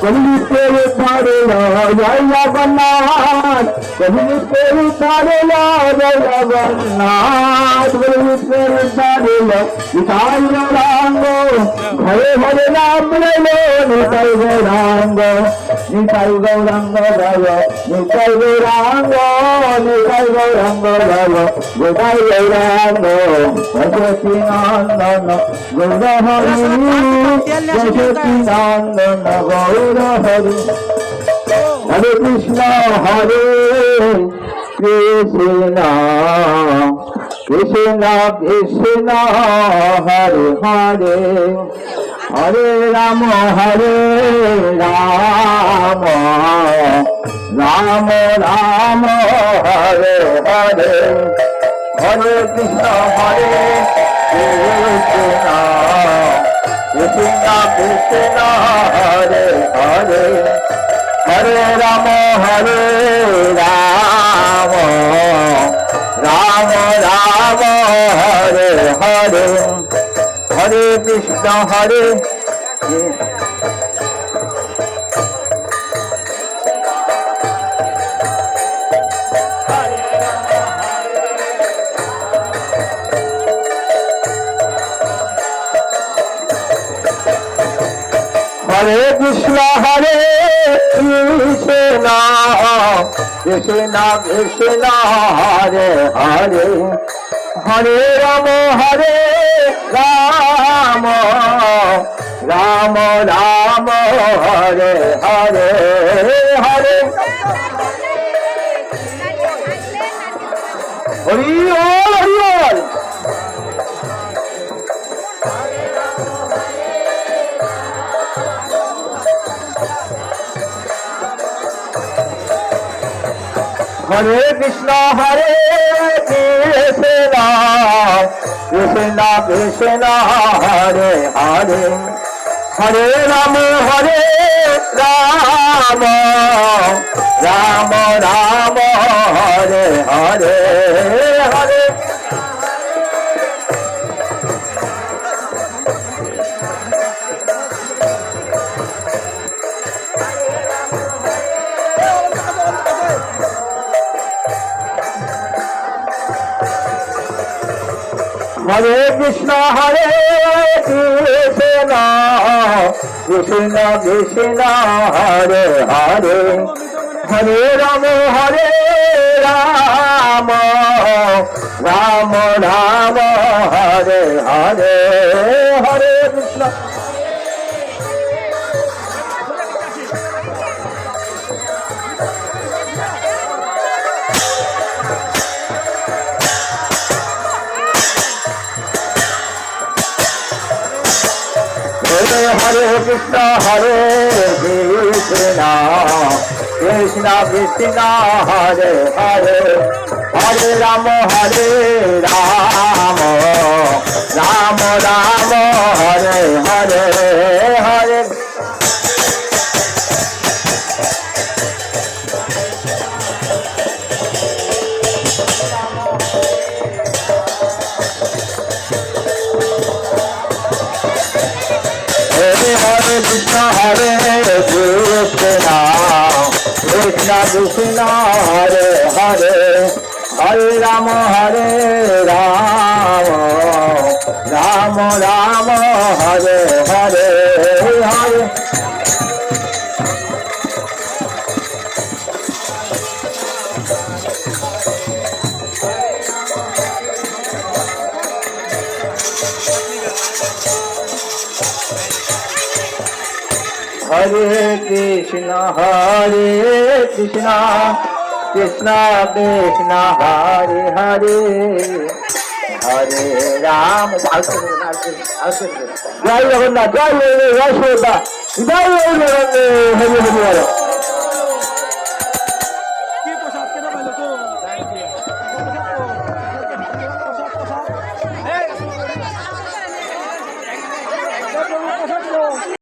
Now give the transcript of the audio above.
কলিতের ধারে জয় জগন্নাথ, কলিতের ধারে জয় জগন্নাথ, কলিতের ধারে নিতাই গৌরাঙ্গ, ঘরে ঘরে নাম লইল নিতাই গৌরাঙ্গ, নিতাই গৌরাঙ্গ জয়, নিতাই গৌরাঙ্গ, নিতাই গৌরাঙ্গ জয়, নিতাই গৌরাঙ্গ যশোতী নন্দন গৌর হরি, যশোতী নন্দন গৌর হরি। হরে কৃষ্ণ হরে কৃষ্ণ, কৃষ্ণ কৃষ্ণ হরে হরে, হরে রাম হরে রাম, রাম রাম হরে হরে, হরে কৃষ্ণ হরে কৃষ্ণ, কৃষ্ণ কৃষ্ণ হরে হরে, হরে রাম হরে রাম, রাম রাম হরে হরে, হরে কৃষ্ণ হরে। হরে কৃষ্ণ হরে কৃষ্ণ, কৃষ্ণ কৃষ্ণ হরে হরে, হরে রাম হরে রাম, রাম রাম হরে হরে, হরে হরি বল হরি বল। হরে কৃষ্ণ হরে কৃষ্ণ, কৃষ্ণ কৃষ্ণ হরে হরে, হরে রাম হরে রাম, রাম রাম হরে হরে, হরে হরে কৃষ্ণ হরে কৃষ্ণ, কৃষ্ণ কৃষ্ণ হরে হরে, হরে রাম হরে রাম, রাম রাম হরে হরে, হরে কৃষ্ণ। হরে কৃষ্ণ হরে কৃষ্ণ, কৃষ্ণ কৃষ্ণ হরে হরে, হরে রাম হরে রাম, রাম রাম হরে হরে, হরে হরে কৃষ্ণ হরে কৃষ্ণ, কৃষ্ণ কৃষ্ণ হরে হরে, হরে রাম হরে রাম, রাম রাম হরে হরে, হরে হরে কৃষ্ণ হরে কৃষ্ণ, কৃষ্ণ কৃষ্ণ হরে হরে, হরে রাম। জয় জগন্নাথ, জয় জয় সুদা, জয় হরে হরে।